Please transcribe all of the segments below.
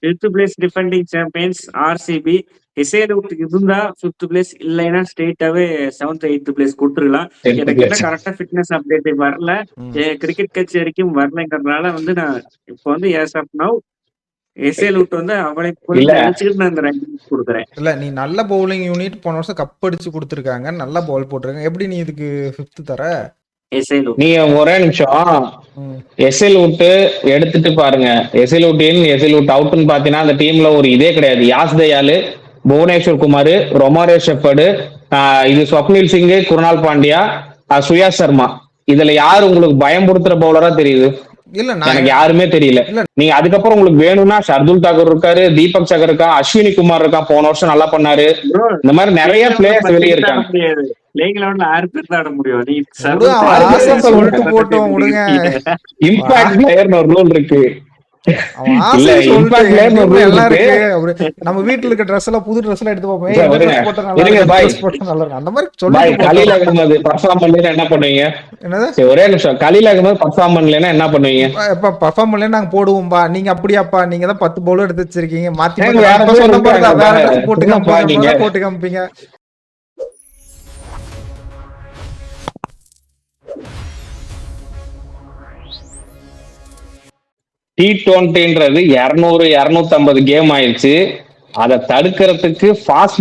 5th place defending champions RCB. எஸ்ஏலுக்கு இருந்தா 5th place, இல்லைன்னா ஸ்ட்ரெயிட்டாவே 7th 8th பிளேஸ் கொடுத்துருக்கலாம். எனக்கு என்ன கரெக்டா ஃபிட்னஸ் அப்டேட் வரல, கிரிக்கெட் கட்சி வரைக்கும் வரலைங்கிறதுனால வந்து நான் இப்போ வந்து ஏஸ் ஆஃப் நவ் எஸ்ஏலுக்கு வந்து அவளை நினைச்சுக்கிட்டு நான் இந்த ரேங்கிங் கொடுக்குறேன். இல்ல நீ நல்ல பவுலிங் யூனிட் போன வருஷம் கப் அடிச்சு கொடுத்துருக்காங்க, நல்லா பவுல் போட்டிருக்காங்க, எப்படி நீ இதுக்கு 5th தர? நீ ஒரே நிமிஷம் எஸ்எல் விட்டு எடுத்துட்டு பாருங்க. எஸ்எல் அவுட்னு பாத்தீங்கன்னா அந்த டீம்ல ஒரு இதே கிடையாது. யாஸ் தயாலு, புவனேஸ்வர் குமார், ரொமாரோ ஷெப்பர்டு, இது ஸ்வப்னில் சிங், குருணால் பாண்டியா, சுயா சர்மா. இதுல யாரு உங்களுக்கு பயம்படுத்துற பவுலரா தெரியுது? இல்ல எனக்கு யாருமே தெரியல. நீங்க அதுக்கப்புறம் உங்களுக்கு வேணும்னா ஷர்துல் தாக்கூர் இருக்காரு, தீபக் சகர் இருக்கா, அஸ்வினி குமார் இருக்கா, போன வருஷம் நல்லா பண்ணாரு. இந்த மாதிரி நிறைய பிளேயர்ஸ் வெளியே இருக்காங்க. இம்பாக்ட் பிளேயர்னு ஒரு ரூல் இருக்கு. நம்ம வீட்டுல இருக்க ட்ரெஸ் எல்லாம் புது ட்ரெஸ் எல்லாம் எடுத்து பார்ப்போம். கலீல் அகமது பர்ஃபார்ம் பண்ணலன்னா என்ன பண்ணுவீங்க? ஒரே நிமிஷம், கலீல் அகமது பர்ஃபார்ம் பண்ணலன்னா என்ன பண்ணுவீங்க? பர்ஃபார்ம் பண்ணல நாங்க போடுவோம்பா. நீங்க அப்படியாப்பா? நீங்க தான் 10 பவுலர் எடுத்து வச்சிருக்கீங்க, மாத்தி போட்டு காமிப்பீங்க. T20ன்றது 200 250 கேம் ஆயிடுச்சு. அதை தடுக்கிறதுக்கு ஃபாஸ்ட்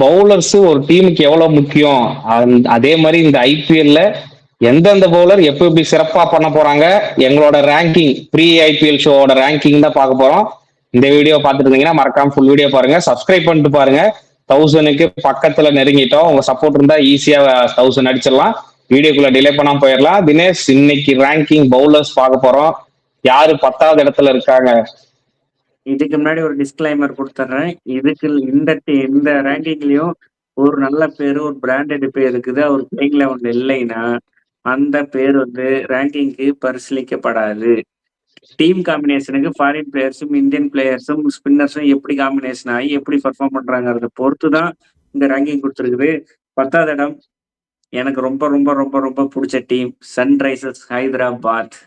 பவுலர்ஸ் ஒரு டீமுக்கு எவ்வளவு முக்கியம், அதே மாதிரி இந்த ஐபிஎல்ல எந்தெந்த பவுலர் எப்ப எப்படி சிறப்பா பண்ண போறாங்க, எங்களோட ரேங்கிங் ப்ரீ ஐபிஎல் ஷோவோட ரேங்கிங் தான் பார்க்க போறோம். இந்த வீடியோ பார்த்துட்டு இருந்தீங்கன்னா மறக்காம ஃபுல் வீடியோ பாருங்க, சப்ஸ்கிரைப் பண்ணிட்டு பாருங்க. 1000க்கு பக்கத்துல நெருங்கிட்டோம். உங்க சப்போர்ட் இருந்தா ஈஸியா 1000 அடிச்சிடலாம். வீடியோக்குள்ள டிலே பண்ணாம போயிடலாம். தினேஷ், இன்னைக்கு ரேங்கிங் பவுலர்ஸ் பார்க்க போறோம். யாரு 10வது இடத்துல இருக்காங்க? இதுக்கு முன்னாடி ஒரு டிஸ்கிளைமர் கொடுத்துறேன். இதுக்கு இந்த ரேங்கிங்லயும் ஒரு நல்ல பேரு, ஒரு பிராண்டட் பேர் இருக்குது. அவர் பிளேயிங் 11 இல்லைன்னா அந்த பேர் வந்து ரேங்கிங்க்கு பரிசீலிக்கப்படாது. டீம் காம்பினேஷனுக்கு ஃபாரின் பிளேயர்ஸும் இந்தியன் பிளேயர்ஸும் ஸ்பின்னர்ஸும் எப்படி காம்பினேஷன் ஆகி எப்படி பர்ஃபார்ம் பண்றாங்கிறத பொறுத்து தான் இந்த ரேங்கிங் கொடுத்துருக்குது. 10வது இடம் எனக்கு ரொம்ப ரொம்ப ரொம்ப ரொம்ப பிடிச்ச டீம் சன்ரைசர்ஸ் ஹைதராபாத்.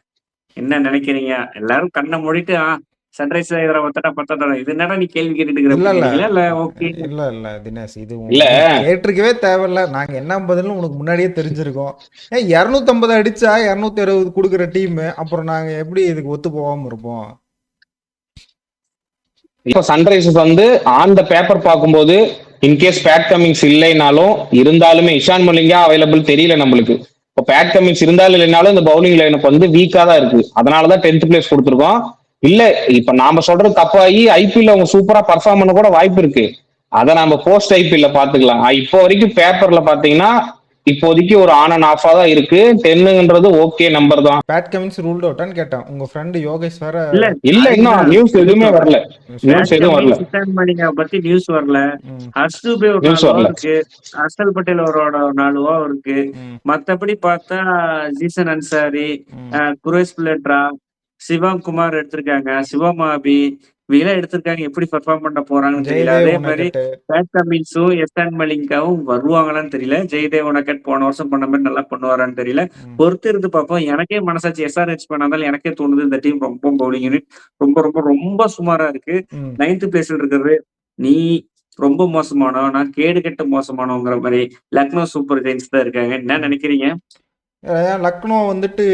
என்ன நினைக்கிறீங்க? எல்லாரும் கண்ணை மூடிட்டு சன்ரைஸ் ஹைதராபாத் 10வது இடம். இது என்னடா நீ கேள்வி கேட்டுட்டு இருக்க? இல்ல தினேஷ், இது கேட்டிருக்கவே தேவையில்ல. நாங்க என்ன பதிலும் உனக்கு முன்னாடியே தெரிஞ்சிருக்கோம். 250 அடிச்சா 260 கொடுக்குற டீம், அப்புறம் நாங்க எப்படி இதுக்கு ஒத்து போகாம இருப்போம்? இப்போ சன்ரைசர்ஸ் வந்து ஆன் த பேப்பர் பார்க்கும்போது இன்கேஸ் பேட் கமிங்ஸ் இல்லைனாலும் இருந்தாலுமே இஷான் மலிங்கா அவைலபிள் தெரியல நம்மளுக்கு. இப்போ பேட் கமிங்ஸ் இருந்தாலும் இல்லைனாலும் இந்த பவுலிங் லைனப் வந்து வீக்கா தான் இருக்கு. அதனாலதான் 10th பிளேஸ் கொடுத்துருக்கோம். இல்ல இப்ப நாம சொல்றது தப்பாகி ஐபிஎல் அவங்க சூப்பரா பர்ஃபார்ம் பண்ண கூட வாய்ப்பு இருக்கு. அதை நம்ம போஸ்ட் ஐபிஎல்ல பாத்துக்கலாம். இப்போ வரைக்கும் பேப்பர்ல பாத்தீங்கன்னா இப்போதைக்கு ஒரு ஆன் அண்ட் ஆஃபா தான் இருக்கு. 10ன்றது ஓகே நம்பர் தான். பேட் கமிங்ஸ் ரூல்ட் அவுட்னு கேட்டேன். உங்க ஃப்ரெண்ட் யோகேஷ் வேற இல்ல இன்னும் நியூஸ் எதுவுமே வரல. நியூஸ் எதுவும் வரல. பத்தி நியூஸ் வரல. ஹர்ஷ்தூபே ஒரு நியூஸ் வரல. ஹர்ஷல் பட்டேல் ஒரு 4 ஓவர் இருக்கு. மத்தபடி பார்த்தா ஜீசன் அன்சாரி, குரேஷ் பிளேட்ரா, சிவம் குமார் எடுத்திருக்காங்க, சிவமாபி இவங்கெல்லாம் எடுத்திருக்காங்க. எப்படி பெர்ஃபார்ம் பண்ண போறாங்கன்னு தெரியல. அதே மாதிரி பேட் கமின்ஸும் இஷான் மலிங்காவும் வருவாங்களான்னு தெரியல. ஜெய்தேவ் உனக்கட் போன வருஷம் பண்ண மாதிரி நல்லா பண்ணுவாரான்னு தெரியல. பொறுத்து இருந்து பார்ப்போம். எனக்கே மனசாச்சு எஸ்ஆர்ஹெச் பண்ணாலும் எனக்கே தோணுது இந்த டீம் ரொம்ப பவுலிங் யூனிட் ரொம்ப ரொம்ப ரொம்ப சுமாரா இருக்கு. 9th பிளேஸ்ல இருக்கிறது நீ ரொம்ப மோசமானோ, நான் கேடு கெட்ட மோசமானோங்கிற மாதிரி லக்னோ சூப்பர் ஜெயின்ஸ் தான் இருக்காங்க. என்ன நினைக்கிறீங்க? லக்னோ வந்துட்டு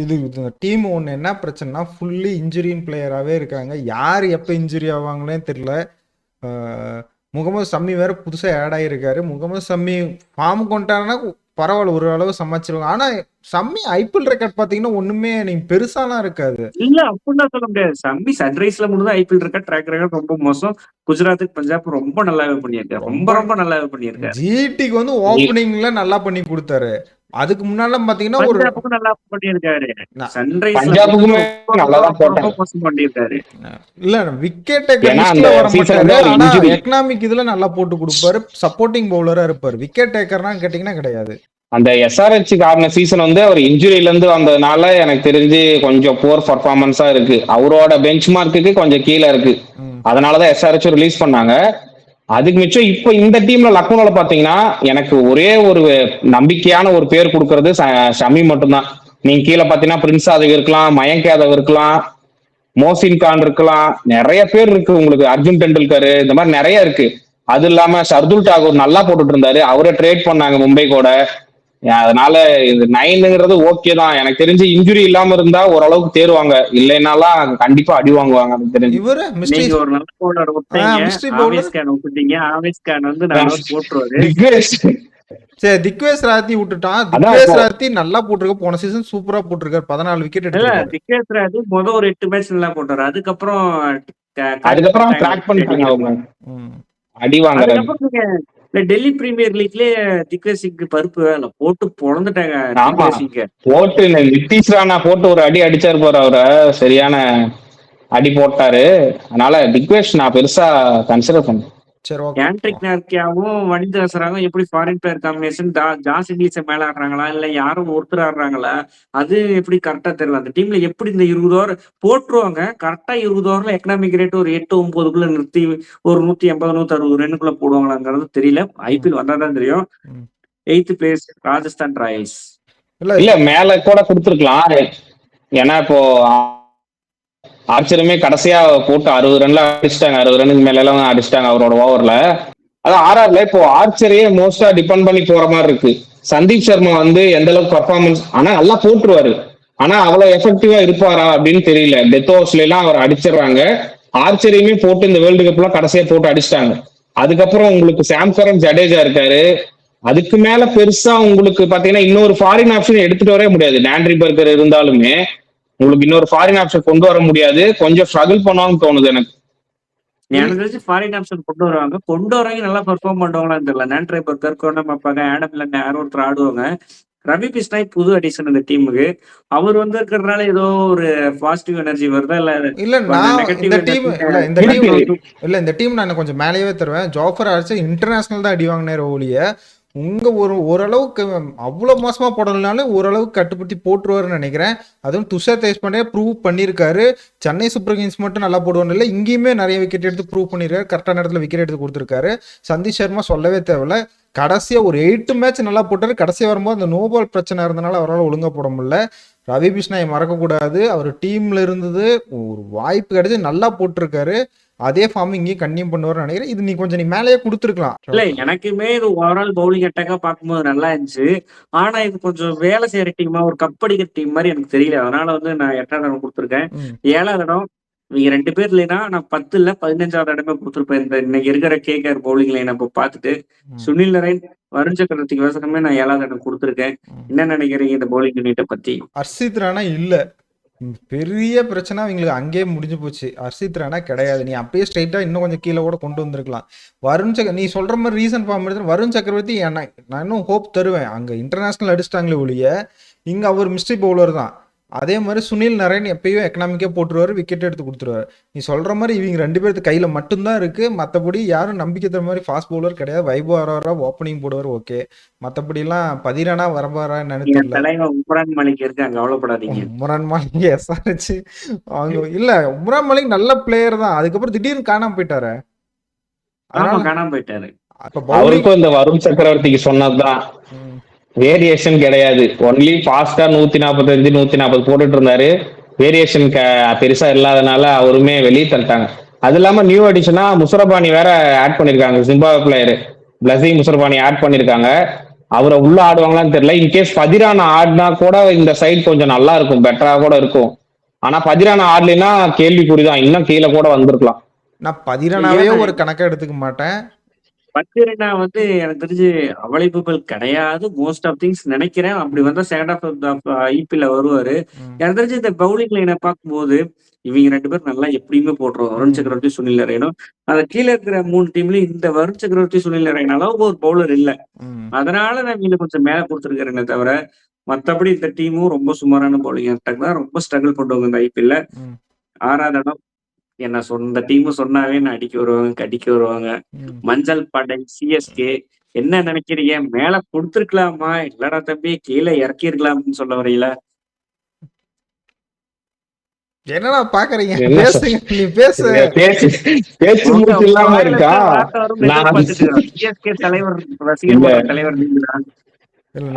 இது டீம் ஒன்று என்ன பிரச்சனைனா ஃபுல்லி இன்ஜுரின் பிளேயராகவே இருக்காங்க. யார் எப்போ இன்ஜுரி ஆவாங்களே தெரியல. முகமது ஷமி வேற புதுசாக ஆட் ஆகிருக்காரு. முகமது ஷமி ஃபார்ம் கொண்டாருன்னா பரவாயில்ல, ஒரு அளவு சமாளிச்சிருவாங்க. ஆனா ஷம்மி ஐபிஎல் ரெக்கார்ட் பாத்தீங்கன்னா ஒண்ணுமே நீங்க பெருசாலாம் இருக்காது. இல்ல அப்படிலாம் சொல்ல முடியாது. ஷம்மி சன்ரைஸ்ல மட்டும் தான் ஐபிஎல் ரெக்கார்ட், ட்ராக் ரெக்கார்ட் ரொம்ப மோசம். குஜராத்துக்கு பஞ்சாப் ரொம்ப நல்லாவே பண்ணியிருக்காரு. ரொம்ப ரொம்ப நல்லாவே பண்ணியிருக்காரு. ஜிடிக்கு வந்து ஓப்பனிங்ல நல்லா பண்ணி கொடுத்தாரு. அதுக்கு முன்னால பாத்தீங்கன்னா ஒரு நல்லா பண்ணியிருக்காரு. பண்ணியிருக்காரு. இல்ல விக்கெட் டேக்கர் வர மாட்டாரு. ஆனா எக்கனாமிக் இதுல நல்லா போட்டு கொடுப்பாரு. சப்போர்ட்டிங் பவுலரா இருப்பாரு. விக்கெட் டேக்கர்னா கேட்டீங்கன்னா கிடையாது. அந்த எஸ்ஆர்ஹெச் ஆடின சீசன் வந்து அவர் இன்ஜுரியில இருந்து வந்ததுனால எனக்கு தெரிஞ்சு கொஞ்சம் போர் பர்ஃபார்மன்ஸா இருக்கு. அவரோட பெஞ்ச் மார்க்குக்கு கொஞ்சம் கீழே இருக்கு. அதனாலதான் எஸ்ஆர்ஹெச் ரிலீஸ் பண்ணாங்க. அதுக்கு மிச்சம் இப்ப இந்த டீம்ல லக்னோல பாத்தீங்கன்னா எனக்கு ஒரே ஒரு நம்பிக்கையான ஒரு பேர் கொடுக்கறது ஷமி மட்டும்தான். நீங்க கீழே பாத்தீங்கன்னா பிரின்ஸ் யாதவ் இருக்கலாம், மயங்க் யாதவ் இருக்கலாம், மோசின் கான் இருக்கலாம், நிறைய பேர் இருக்கு உங்களுக்கு, அர்ஜுன் டெண்டுல்கர், இந்த மாதிரி நிறைய இருக்கு. அது இல்லாம ஷர்துல் டாகூர் நல்லா போட்டுட்டு இருந்தாரு, அவரை ட்ரேட் பண்ணாங்க மும்பை கூட. அதனால இது 9ங்கிறது ஓகே தான். எனக்கு தெரிஞ்சு இன்ஜுரி இல்லாம இருந்தா ஓரளவுக்கு தேருவாங்க, இல்லைனாலாம் கண்டிப்பா அடி வாங்குவாங்க எனக்கு தெரிஞ்சு. இவரு நீங்க ஒரு நல்ல பவுலர் விட்டீங்க, ஆவேஸ் கான் விட்டுட்டீங்க. ஆவேஸ் கான் வந்து 4 போட்டுருவாரு. சரி, திக்வேஷ் ராத்தி விட்டுட்டான். திக்வேஷ் ராத்தி நல்லா போட்டிருக்க, போன சீசன் சூப்பரா போட்டிருக்காரு, 14 விக்கெட் எடுத்தாரு. திக்வேஷ் ராத்தி ஒரு 8 மேட்ச் நல்லா போட்டாரு. அதுக்கப்புறம் கிராக் பண்ணிட்டாங்க அவங்க, அடி வாங்குறாங்க. டெல்லி பிரீமியர் லீக்லயே திக்வேஷ் சிங் பருப்பு வேலை போட்டு பொழந்துட்டாங்க. போட்டு நிதிஷ் ராணா போட்டு ஒரு அடி அடிச்சாரு போற, அவரை சரியான அடி போட்டாரு. அதனால திக்வேஷ் நான் பெருசா கன்சிடர் பண்ணேன். ஆண்ட்ரிக் நார்க்கியாவும் வனிதா ஹசராவும் எப்படி ஃபாரின் பிளேயர் காம்பினேஷன் ஜாஸ் இங்கிலீஷ மேல ஆடுறாங்களா இல்ல யாரும் ஒருத்தர் ஆடுறாங்களா, அது எப்படி கரெக்டா தெரியல. அந்த டீம்ல எப்படி இந்த 20 ஓவர் போட்டுருவாங்க கரெக்டா, 20 ஓவர்ல எக்கனாமிக் ரேட் ஒரு 8-9க்குள்ள நிறுத்தி ஒரு 180-160 ரன்னுக்குள்ள போடுவாங்களாங்கிறது தெரியல. ஐபிஎல் வந்தாதான் தெரியும். 8th place Rajasthan Royals. இல்ல மேல கூட கொடுத்துருக்கலாம், ஏன்னா இப்போ ஆர்ச்சருமே கடைசியா போட்டு 60 ரன்ல அடிச்சிட்டாங்க, 60 ரன்னுக்கு மேல எல்லாம் அடிச்சிட்டாங்க அவரோட ஓவர்ல. அதான் ஆர்ஆர்ல இப்போ ஆர்ச்சரையே மோஸ்டா டிபெண்ட் பண்ணி போற மாதிரி இருக்கு. சந்தீப் சர்மா வந்து எந்த அளவுக்கு பர்ஃபார்மன்ஸ், ஆனா நல்லா போட்டுருவாரு, ஆனா அவ்வளவு எஃபெக்டிவா இருப்பாரா அப்படின்னு தெரியல. டெத் ஓவர்ஸ்ல எல்லாம் அவர் அடிச்சிடுறாங்க. ஆர்ச்சரையுமே போட்டு இந்த வேர்ல்டு கப்ல கடைசியா போட்டு அடிச்சிட்டாங்க. அதுக்கப்புறம் உங்களுக்கு சாம் கரன், ஜடேஜா இருக்காரு. அதுக்கு மேல பெருசா உங்களுக்கு பாத்தீங்கன்னா இன்னொரு ஃபாரின் ஆப்ஷன் எடுத்துட்டு வரவே முடியாது. டாண்ட்ரி பர்கர் இருந்தாலுமே உங்களுக்கு இன்னொரு ஃபாரின் ஆப்ஷன் கொண்டு வர முடியாது. கொஞ்சம் ஸ்ட்ரகிள் பண்ணுவாங்கன்னு தோணுது எனக்கு. எனக்கு தெரிஞ்சு ஃபாரின் ஆப்ஷன் கொண்டு வரவங்க நல்லா பெர்ஃபார்ம் பண்ணுவாங்களான்னு தெரியல. டாண்ட்ரி பர்கர், கோனம் அப்பாங்க, ஆடம் இல்ல யாரும் ஒருத்தர் ஆடுவாங்க. ரவி பிஷ்னாய் புது அடிஷன் இந்த டீமுக்கு. அவர் வந்து இருக்கிறதுனால ஏதோ ஒரு பாசிட்டிவ் எனர்ஜி வருதா இல்ல இந்த டீம் நான் கொஞ்சம் மேலேயே தருவேன். ஜாஃபர் ஆர்ச்சர் இன்டர்நேஷனல் தான் அடி வாங்கினார் ஒழிய உங்க ஓரளவுக்கு அவ்வளவு மோசமா போடலனாலும் ஓரளவுக்கு கட்டுப்படுத்தி போட்டுருவாருன்னு நினைக்கிறேன். அதுவும் துஷார் தேஷ்பாண்டே ப்ரூவ் பண்ணியிருக்காரு. சென்னை சூப்பர் கிங்ஸ் மட்டும் நல்லா போடுவான்னு இல்லை, இங்கேயுமே நிறைய விக்கெட் எடுத்து ப்ரூவ் பண்ணியிருக்காரு. கரெக்டான இடத்துல விக்கெட் எடுத்து கொடுத்துருக்காரு. சந்தீப் சர்மா சொல்லவே தேவையில்ல, கடைசியா ஒரு 8 மேட்ச் நல்லா போட்டாரு. கடைசியா வரும்போது அந்த நோபால் பிரச்சனை இருந்தனால அவரால் ஒழுங்கா போட முடியல. ரவி பிஷ்னாயை மறக்கக்கூடாது, அவர் டீம்ல இருந்தது ஒரு வாய்ப்பு கிடைச்சி நல்லா போட்டிருக்காரு. அதே ஃபார்ம் இங்கேயும் கண்டினியூ பண்ணுவார்னு நினைக்கிறேன். இது நீ கொஞ்சம் மேலேயே கொடுத்துருக்கலாம். இல்ல எனக்குமே இது ஓவரால் பவுலிங் அட்டாக்கா பார்க்கும்போது நல்லா இருந்துச்சு. ஆனா இது கொஞ்சம் வேலை செய்யற டீமா, ஒரு கப்படிக்கிற டீம் மாதிரி எனக்கு தெரியல. அதனால வந்து நான் 8ஆவது இடம் கொடுத்துருக்கேன். 7ஆவது இடம் இவங்க 2 பேர் இல்லைன்னா நான் 10 இல்ல 15வது இடமே கொடுத்துருப்பேன். இந்த இன்னைக்கு இருக்கிற கேகேஆர் பவுலிங் லைன் அப்ப பார்த்துட்டு சுனில் நரேன், வருண் சக்கரவர்த்திக்கு விவசாயமே நான் 7வது இடம் கொடுத்துருக்கேன். என்ன நினைக்கிறீங்க இந்த பவுலிங் யூனிட்டை பத்தி? ஹர்ஷித் ராணா இல்ல, பெரிய பிரச்சனை அவங்களுக்கு அங்கேயே முடிஞ்சு போச்சு. ஹர்ஷித் ராணா கிடையாது. நீ அப்பயே ஸ்ட்ரைட்டா இன்னும் கொஞ்சம் கீழே கூட கொண்டு வந்திருக்கலாம். நீ சொல்ற மாதிரி ரீசன் ஃபார்ம் எடுத்து வருண் சக்கரவர்த்தி நான் இன்னும் ஹோப் தருவேன். அங்க இன்டர்நேஷனல் அடிச்சிட்டாங்களே ஒழிய இங்க அவர் மிஸ்ட்ரி பவுலர் தான். அதே மாதிரி சுனில் நரேன் எப்பயும் எக்கனாமிக்கே போட்டுருவாரு, விக்கெட் எடுத்து கொடுத்துருவாரு. நீ சொல்ற மாதிரி இவங்க 2 பேருக்கு கையில மட்டும்தான் இருக்கு. மற்றபடி யாரும் நம்பிக்கை தர மாதிரி ஃபாஸ்ட் பவுலர் கிடையாது. வைபவ் ஆர்ஆரா ஓப்பனிங் போடுவார், ஓகே. மற்றபடி எல்லாம் 10 வரப்பாரா நினைக்கிறேன். உம்ரான் மாலிக் இருக்காங்க, கவலைப்படாதீங்க. உம்ரான் மாலிக் எஸ்ஆர்ஹெச் அவங்க இல்ல. உம்ரான் மாலிக் நல்ல பிளேயர் தான், அதுக்கப்புறம் திடீர்னு காணாம போயிட்டாரு. காணாம போயிட்டாரு. அவருக்கும் இந்த வருண் சக்கரவர்த்திக்கு சொன்னதுதான் வேரியேஷன் கிடையாது. ஒன்லி ஃபாஸ்டா 145 140 போட்டுட்டு இருந்தாரு. வேரியேஷன் பெருசா இல்லாதனால அவருமே வெளியே தள்ளிட்டாங்க. அது இல்லாம நியூ அடிஷனா முசரபானி வேற ஆட் பண்ணிருக்காங்க. Zimbabwe player Blessing Muzarabani add பண்ணிருக்காங்க. அவரை உள்ள ஆடுவாங்களான்னு தெரியல. இன்கேஸ் பதிரான ஆடினா கூட இந்த சைட் கொஞ்சம் நல்லா இருக்கும், பெட்டரா கூட இருக்கும். ஆனா பதிரான ஆடலைன்னா கேள்விக்குறிதான், இன்னும் கீழே கூட வந்திருக்கலாம். நான் பதிரானாவே ஒரு கணக்கா எடுத்துக்க மாட்டேன். பத்திரனா வந்து எனக்கு தெரிஞ்சு அவைலபிள் கிடையாது மோஸ்ட் ஆஃப் திங்ஸ் நினைக்கிறேன். அப்படி வந்தா செகண்ட் ஆஃப் ஐபிஎல்ல வருவாரு. எனக்கு தெரிஞ்சு இந்த பவுலிங் லைனை பார்க்கும்போது இவங்க 2 பேரும் நல்லா எப்படியுமே போட்டுருவோம். வருண் சக்கரவர்த்தி, சுனில் நரேனும். அந்த கீழே இருக்கிற 3 டீம்லயும் இந்த வருண் சக்கரவர்த்தி, சுனில் நரேன் அளவுக்கு ஒரு பவுலர் இல்ல. அதனால நான் இவங்க கொஞ்சம் மேல கொடுத்துருக்கிறேனே தவிர மத்தபடி இந்த டீமும் ரொம்ப சுமாரான பவுலிங் அட்டாக் தான், ரொம்ப ஸ்ட்ரகிள் பண்ணுவாங்க இந்த ஐபிஎல்ல. 6வது இடம் என்ன இந்த டீமும் சொன்னாவே நான் அடிக்க வருவாங்க. மஞ்சள் படை சிஎஸ்கே. என்ன நினைக்கிறீங்க, மேல கொடுத்துருக்கலாமா இல்லடா தம்பி கீழே இறக்கி இருக்கலாம்னு சொல்ல வரீங்களா? என்னடா பாக்குறீங்க, பேசுங்க, நீ பேசு. பேச்சு மூச்சு இல்லாம இருக்கா? சிஎஸ்கே தலைவர் ரசிகர் தலைவர்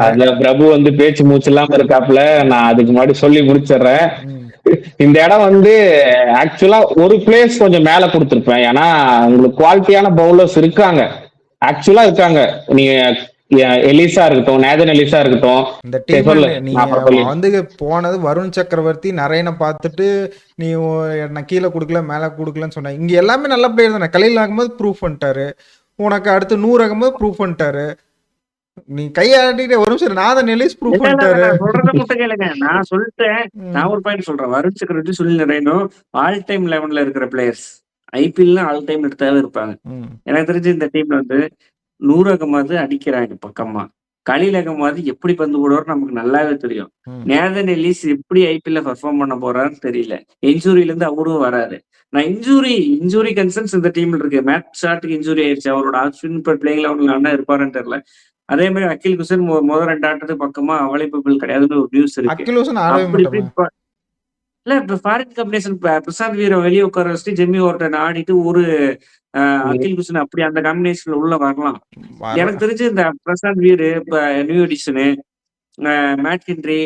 அதுல பிரபு வந்து பேச்சு மூச்சு இல்லாம இருக்காப்ல. நான் அதுக்கு முன்னாடி சொல்லி முடிச்சிடுறேன். இந்த இடம் வந்து ஆக்சுவலா ஒரு பிளேஸ் கொஞ்சம் மேல கொடுத்துருப்பேன். ஏன்னா உங்களுக்கு குவாலிட்டியான பவுலர்ஸ் இருக்காங்க, ஆக்சுவலா இருக்காங்க. நீங்க எலிசா இருக்கட்டும், நேதன் எலிசா இருக்கட்டும். இந்த டீம் நீ வந்து போனது வருண் சக்கரவர்த்தி நரேனை பார்த்துட்டு நீ நான் கீழே கொடுக்கல மேலே கொடுக்கலன்னு சொன்ன. இங்க எல்லாமே நல்ல பிளேயர் தானே. கலீல் அகமது ப்ரூவ் பண்ணிட்டாரு, உனக்கு அடுத்து நூர் அகமது ப்ரூவ் பண்ணிட்டாரு, நீ கையாடிட்டு ஒரு நிமிஷம் நாதன் எலிஸ் ப்ரூவ் பண்ணிட்டாரு. சொல்றத மட்டும் கேளுங்க, நான் சொல்லிட்டேன். நான் ஒரு பாயிண்ட் சொல்றேன். வருண் சக்கரவர்த்தி, சுனில் நரேனும் ஆல் டைம் 11ல இருக்கிற பிளேயர்ஸ். ஐபிஎல் ஆல் டைம் எடுத்தாவே இருப்பாங்க. எனக்கு தெரிஞ்சு இந்த டீம்ல வந்து நூர் அகமது அடிக்கிறாங்க பக்கமா, கலீல் அகமது எப்படி பந்து போடுவார் நமக்கு நல்லாவே தெரியும். நேதன் எலிஸ் எப்படி ஐபிஎல்ல பெர்ஃபார்ம் பண்ண போறாருன்னு தெரியல. இன்ஜூரியில இருந்து அவரும் வராது. நான் இன்ஜூரி கன்சர்ன்ஸ் இந்த டீம்ல இருக்கு. மேட் ஷாட்டுக்கு இன்ஜூரி ஆயிடுச்சு, அவரோட ஆப்ஷன் பிளேயிங் லெவன்ல இருப்பாருன்னு தெரியல. அதே மாதிரி அகில் குசன் முதல் 2 ஆட்டத்துக்கு பக்கமா அவைலபிள் கிடையாதுன்னு ஒரு நியூஸ் இருக்கு. இல்ல இப்ப ஃபாரின் காம்பினேஷன் பிரசாந்த் வீர வெளியே உட்கார வச்சுட்டு ஜெம்மி ஓர்டன் ஆடிட்டு ஒரு அகில் குசன் அப்படி அந்த காம்பினேஷன்ல உள்ள வரலாம். எனக்கு தெரிஞ்சு இந்த பிரசாந்த் வீர், இப்ப நியூ எடிஷனு, மேட் ஹென்ரி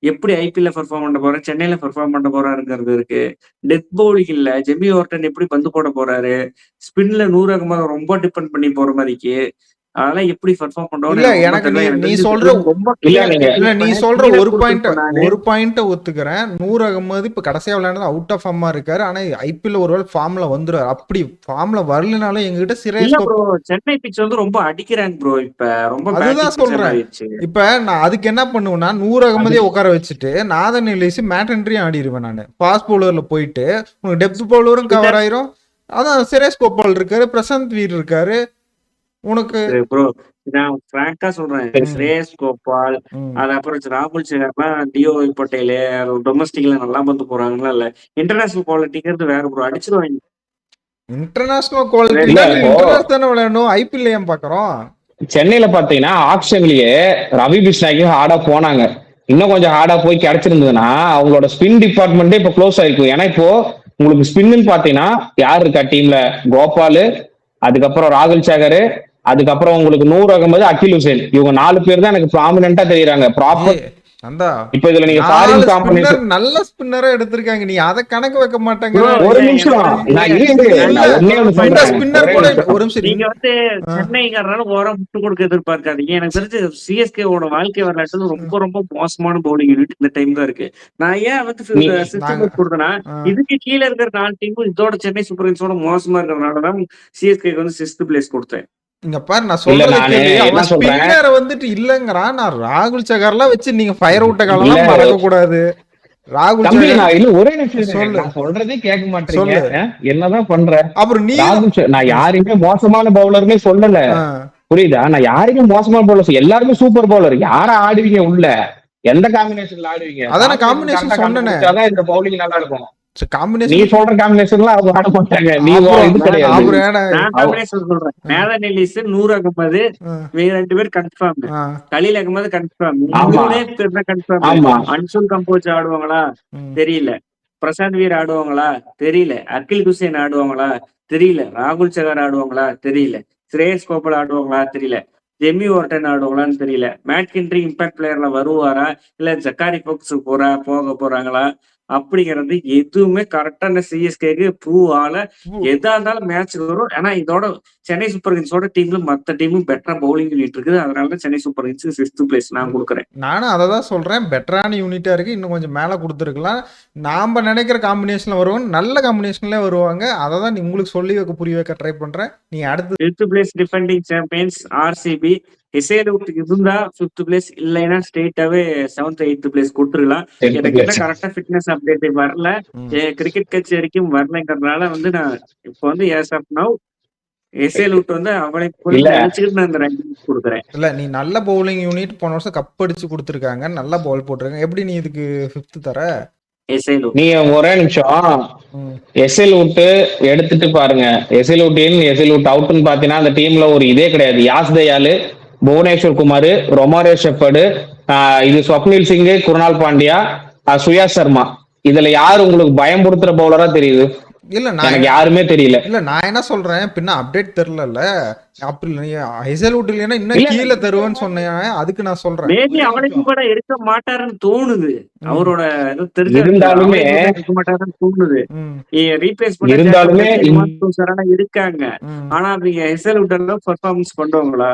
எப்படி ஐபிஎல்ல பெர்ஃபார்ம் பண்ண போறாரு, சென்னையில பெர்ஃபார்ம் பண்ண போறாருங்கிறது இருக்கு. டெத் பவுலிங் இல்ல, ஜெம்மி ஓர்டன் எப்படி பந்து போட போறாரு, ஸ்பின்ல நூர் அகமது ரொம்ப டிபெண்ட் பண்ணி போற மாதிரிக்கு, அதெல்லாம் எப்படி பெர்ஃபார்ம் பண்றோம். இல்ல எனக்கு நீ சொல்ற ஒரு பாயிண்ட் ஒத்துக்கிறேன். நூர் அகமது இப்ப கடைசியா விளையாடுறது அவுட் ஆஃப் ஃபார்மா இருக்காரு. ஆனா ஐபிஎல் ஒருவேளை ஃபார்ம்ல வந்துருவாரு. அப்படி ஃபார்ம்ல வரலனாலும் எங்ககிட்ட சென்னை பிட்ச் வந்து ரொம்ப அடிக்கிறாங்க ப்ரோ. இப்ப ரொம்ப அதுதான் சொல்றேன். இப்ப நான் அதுக்கு என்ன பண்ணுவேன்னா, நூர் அகமதே உட்கார வச்சுட்டு நாதன் எலிஸ், மேட் ஹென்ரியும் ஆடிடுவேன். நான் ஃபாஸ்ட் பவுலர்ல போயிட்டு உனக்கு டெப்த் பவுலரும் கவர் ஆயிரும். அதான் சுரேஷ் கோபால் இருக்காரு, பிரசாந்த் வீர் இருக்காரு. உனக்கு ப்ரோ நான் பிராங்கா சொல்றேன், ஸ்ரேயஸ் கோபால், அது அப்புறம் ராகுல் சேகர்லாம், டிஓ பட்டேலு டொமஸ்டிக்ல நல்லா பந்து போறாங்களா இல்ல. இன்டர்நேஷனல் குவாலிட்டிங்கிறது வேற ப்ரோ, அடிச்சிருவாங்க. இன்டர்நேஷனல் குவாலிட்டி தானே விளையாடணும். ஐபிஎல் ஏன் பாக்குறோம். சென்னையில பாத்தீங்கன்னா ஆப்ஷன்லயே ரவி பிஷ்னாக்கு ஹார்டா போனாங்க. இன்னும் கொஞ்சம் ஹார்டா போய் கிடைச்சிருந்ததுன்னா அவங்களோட ஸ்பின் டிபார்ட்மெண்ட்டே இப்ப க்ளோஸ் ஆயிருக்கும். ஏன்னா இப்போ உங்களுக்கு ஸ்பின்னு பாத்தீங்கன்னா யார் இருக்கா டீம்ல, கோபாலு, அதுக்கப்புறம் ராகுல் சேகர், அதுக்கப்புறம் உங்களுக்கு நூர் அகமது, அகில் ஹுசேன், இவங்க 4 பேர் தான் எனக்கு ப்ராமினென்ட்டா தெரியுறாங்க. ப்ராப்பர் இப்ப இதுல நீங்க ஃபாரின் காம்பினேஷன் நல்ல ஸ்பின்னரா எடுத்திருக்காங்க. நீ அத கணக்கு வைக்க மாட்டாங்க. ஒரு நிமிஷம் நீங்க வந்து சென்னைங்கிறனால ஓரம் விட்டு கொடுக்க எதிர்பார்க்காதீங்க. எனக்கு தெரிஞ்சு சிஎஸ்கேவோட வாழ்க்கை வரலாற்று ரொம்ப ரொம்ப மோசமான பவுலிங் யூனிட் இந்த டைம் தான் இருக்கு. நான் ஏன் வந்து கொடுத்தேன்னா, இதுக்கு கீழே இருக்கிற 4 டீமும் இதோட சென்னை சூப்பர் கிங்ஸோட மோசமா இருக்கிறதுனாலதான் சிஎஸ்கேக்கு வந்து 6th பிளேஸ் கொடுத்தேன். இங்க பாரு, நான் சொல்றேன் வந்துட்டு இல்லங்கிறான். நான் ராகுல் சகர்லாம் வச்சு நீங்க ஃபயர் அவுட்ட காலம் மறக்க கூடாது. ராகுல் ஒரே நிமிஷம் சொல்றதே கேட்க மாட்டேங்க. என்னதான் பண்ற அப்புறம் நீ? நான் யாருமே மோசமான பவுலர்னே சொல்லல, புரியுதா? நான் யாருமே மோசமான பவுலர், எல்லாருமே சூப்பர் பவுலர். யார ஆடுவீங்க உள்ள, எந்த காம்பினேஷன்ல ஆடுவீங்க? அதான காம்பினேஷன் சொன்னேனே, இந்த பவுலிங் நல்லா இருக்கும். நீ சொல்ற காம்பினேஷன்ல அவங்க ஆட மாட்டாங்க. நீ இது கிடையாது. நான் காம்பினேஷன் சொல்றேன். நேதன் எலிஸ், நூர் அகமது, வேற 2 பேர் confirm. Khaleel Ahmed confirm. Confirm. Anshul Kamboj ஆடுவாங்களா தெரியல. பிரசாந்த் வீர் ஆடுவாங்களா தெரியல. அகில் குசேன் ஆடுவாங்களா தெரியல. ராகுல் சகர் ஆடுவாங்களா தெரியல. ஸ்ரேயஸ் கோபால் ஆடுவாங்களா தெரியல. ஜெம்மி ஓர்டன் ஆடுவாங்களான்னு தெரியல. மேட் ஹென்ரி இம்பாக்ட் பிளேயர்ல வருவாரா இல்ல ஜக்காரி போக்ஸ் போக போறாங்களா அப்படிங்கிறது எதுவுமே கரெக்டான சிஎஸ்கேக்கு ப்ரூவ் ஆல. எதா இருந்தாலும் மேட்ச் வரும். ஆனா இதோட சென்னை சூப்பர் கிங்ஸோட டீம்ல மத்த டீமும் பெட்டரா பவுலிங் யூனிட் இருக்குது. அதனால Chennai super Kings 6th place நான் கொடுக்குறேன். நானும் அதை தான் சொல்றேன். பெட்டரான யூனிட்டா இருக்கு, இன்னும் கொஞ்சம் மேல கொடுத்துருக்கலாம். நாம நினைக்கிற காம்பினேஷன்ல வருவாங்க, நல்ல காம்பினேஷன்ல வருவாங்க. அதை தான் உங்களுக்கு சொல்லி வைக்க புரிய வைக்க ட்ரை பண்றேன். நீ அடுத்து 5th place defending champions RCB. எஸ்ஏலுக்கு இருந்தா 5th பிளேஸ், இல்லைன்னா ஸ்ட்ரெயிட்டாவே 7th 8th பிளேஸ் கொடுத்துருக்கலாம். எனக்கு கரெக்டா ஃபிட்னஸ் அப்டேட் வரல, கிரிக்கெட் கச்சேரிக்கும் வரலைங்கிறதுனால வந்து நான் இப்போ வந்து ஏஸ் ஆஃப் நவ் எஸ்ஏலுக்கு வந்து அவளை நினைச்சுக்கிட்டு நான் இந்த ரேங்கிங் கொடுக்குறேன். இல்ல, நீ நல்ல பவுலிங் யூனிட் போன வருஷம் கப் அடிச்சு கொடுத்துருக்காங்க, நல்லா பவுல் போட்டிருக்காங்க. எப்படி நீ இதுக்கு 5th தர? நீ ஒரே நிமிஷம் எஸ்எல் விட்டு எடுத்துட்டு பாருங்க. எஸ்எல் விட்டு அவுட்னு பாத்தீங்கன்னா அந்த டீம்ல ஒரு இதே கிடையாது. யாஸ் தயாலு, புவனேஸ்வர் குமார், ரொமாரோ ஷெப்பர்டு, இது ஸ்வப்னில் சிங், குருணால் பாண்டியா, சுயா சர்மா. இதுல யாரு உங்களுக்கு பயம்படுத்துற பவுலரா தெரியுது? இல்ல எனக்கு யாருமே தெரியல. இல்ல நான் என்ன சொல்றேன், பின்ன அப்டேட் தெரியல. அப்படி ஹெசல்வுட் இல்லைன்னா இன்னும் கீழே தருவேன்னு சொன்னேன். அதுக்கு நான் சொல்றேன் மேபி அவனுக்கு கூட எடுக்க மாட்டாருன்னு தோணுது. அவரோட இருந்தாலுமே எடுக்க மாட்டாருன்னு தோணுது. ரீப்ளேஸ் பண்ண இருந்தாலுமே இருக்காங்க. ஆனா அவங்க ஹெசல்வுட்ல பெர்ஃபார்மன்ஸ் பண்றவங்களா?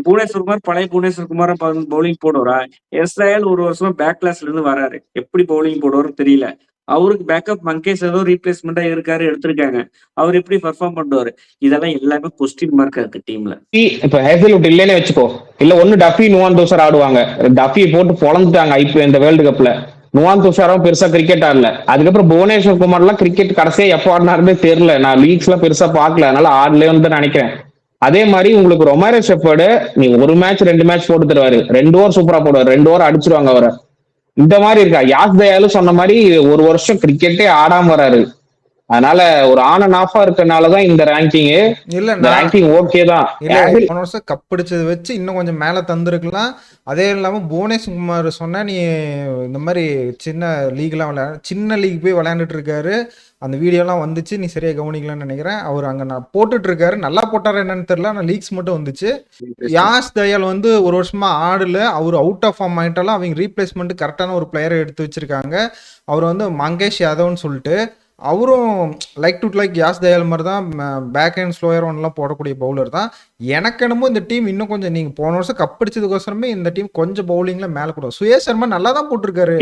புவனேஸ்வர் குமார் பழைய புவனேஸ்வர் குமார் பவுலிங் போடுவாரா? எஸ்ஐஎல் ஒரு வருஷமா பேக் கிளாஸ்ல இருந்து வராரு. எப்படி பவுலிங் போடுவாருன்னு தெரியல. அவருக்கு பேக்கப் மங்கேஷ் ஏதோ ரீப்ளேஸ்மெண்டா இருக்காரு, எடுத்திருக்காங்க. அவர் எப்படி பெர்ஃபார்ம் பண்ணுவாரு? இதெல்லாம் எல்லாமே கொஸ்டின் மார்க்கா இருக்கு டீம்ல. இப்ப ஹேசல்வுட் இல்லைன்னு வச்சுக்கோ, இல்ல ஒண்ணு டஃபி நுவான் துஷார் ஆடுவாங்க. டஃபி போட்டு பொழந்துட்டாங்க ஐபிஎல் இந்த வேர்ல்டு கப்ல. நுவான் துஷாரும் பெருசா கிரிக்கெட் ஆடல. அதுக்கப்புறம் புவனேஸ்வர் குமார் எல்லாம் கிரிக்கெட் கடைசியா எப்போ ஆடினாருமே தெரியல. நான் லீக்ஸ் எல்லாம் பெருசா பாக்கல, அதனால ஆடலன்னு தான் நினைக்கிறேன். அதே மாதிரி உங்களுக்கு ரொமாரோ ஷெப்பர்டு நீ ஒரு மேட்ச் 2 மேட்ச் போட்டு தருவாரு, 2 ஓவர் சூப்பரா போடுவாரு, 2 ஓவர் அடிச்சிருவாங்க அவரை. இந்த மாதிரி இருக்கா. யாஸ் தயாலும் சொன்ன மாதிரி ஒரு வருஷம் கிரிக்கெட்டே ஆடாம வராரு. அதனால ஒரு ஆன் அண்ட் ஆஃபா இருக்கனாலதான் இந்த ரேங்கிங். இல்ல ரேங்கிங் ஓகே தான். போன வருஷம் கப் அடிச்சதை வச்சு இன்னும் கொஞ்சம் மேல தந்திருக்கலாம். அதே இல்லாம புவனேஸ்வர் குமார் சொன்னா நீ இந்த மாதிரி சின்ன லீக்லாம் சின்ன லீக் போய் விளையாண்டுட்டு இருக்காரு. அந்த வீடியோலாம் வந்துச்சு, நீ சரியா கவனிக்கலாம்னு நினைக்கிறேன். அவர் அங்க நான் போட்டுட்டு இருக்காரு, நல்லா போட்டாரு என்னன்னு தெரியல. ஆனா லீக்ஸ் மட்டும் வந்துச்சு. யாஸ் தயால் வந்து ஒரு வருஷமா ஆடல, அவர் அவுட் ஆஃப் ஃபார்ம் ஆயிட்டாலும் அவங்க ரீப்ளேஸ்மெண்ட் கரெக்டான ஒரு பிளேயரை எடுத்து வச்சிருக்காங்க. அவர் வந்து மங்கேஷ் யாதவ்னு சொல்லிட்டு, அவரும் லைக் டு லைக் யாஸ் தயால் மாதிரி தான் பேக் ஹேண்ட் ஸ்லோயர் ஒன்லாம் போடக்கூடிய பவுலர் தான். எனக்கு என்னமோ இந்த டீம் இன்னும் கொஞ்சம், நீங்க போன வருஷம் கப் அடிச்சதுக்கோசரமே இந்த டீம் கொஞ்சம் பவுலிங்ல மேல கூட. சுயேஷ் சர்மா நல்லா தான் போட்டிருக்காரு.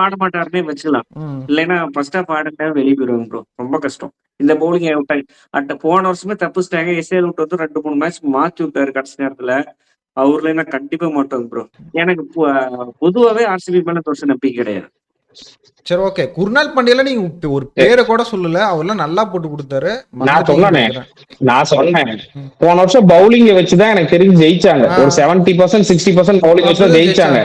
ஆட மாட்டாருன்னே வச்சுக்கலாம். இல்லைன்னா ஃபர்ஸ்ட் ஹாஃப் ஆட வெளியே போயிருவாங்க ப்ரோ. ரொம்ப கஷ்டம் இந்த பவுலிங் விட்டாங்க. போன வருஷமே தப்புச்சிட்டாங்க. எஸ்ஏஎல் விட்டு வந்து 2-3 மேட்ச் மாத்தி விட்டாரு கடைசி நேரத்துல. அவர்ல நான் கண்டிப்பா மாட்டோம் ப்ரோ. எனக்கு பொதுவாவே ஆர்சிபி மேல தோசை நம்பிக்கை கிடையாது. சரி ஓகே. குர்னால் பாண்டியல நீங்க ஒரு பேரை கூட சொல்லல, அவர்லாம் நல்லா போட்டு கொடுத்தாரு. நான் சொன்னேன் போன வருஷம் பவுலிங் வச்சுதான் எனக்கு தெரிஞ்சு ஜெயிச்சாங்க. ஒரு 70% 60% பவுலிங் வச்சுதான் ஜெயிச்சாங்க.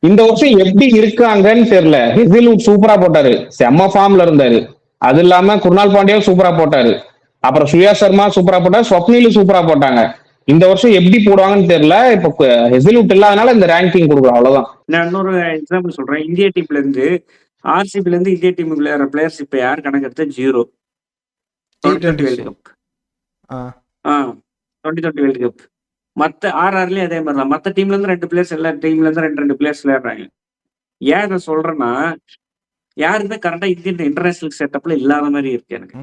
இந்த வருஷம் எப்படி இருக்காங்கன்னு தெரியல. ஹெசில்வுட் சூப்பரா போட்டாரு, செம்ம ஃபார்ம்ல இருந்தாரு. அது இல்லாம குர்னால் பாண்டியா சூப்பரா போட்டாரு. அப்புறம் சுயா சர்மா சூப்பரா போட்டாரு, ஸ்வப்னிலும் சூப்பரா போட்டாங்க. இந்த வருஷம் எப்படி போடுவாங்கன்னு தெரியல. இப்ப ஹெசில்வுட் இல்லாதனால இந்த ரேங்கிங் கொடுக்குறோம், அவ்வளவுதான். நான் இன்னொரு எக்ஸாம்பிள் சொல்றேன். இந்தியா டீம்ல இருந்து ஆர்சிபில இருந்து இந்தியா டீம் விளையாடுற பிளேயர்ஸ் இப்ப யார் கணக்கு 0 2020 வேர்ல்டு கப். 2020 world cup. மத்த ஆர்ஆர்லயும் அதே மாதிரி தான். மத்த டீம்ல இருந்து 2 பிளேயர்ஸ், எல்லா டீம்ல இருந்து 2 பிளேயர்ஸ் விளையாடுறாங்க. ஏன் இதை சொல்றேன்னா, யாருக்குமே கரெக்டா இந்தியன் இன்டர்நேஷனல் செட்டப்ல இல்லாத மாதிரி இருக்கு எனக்கு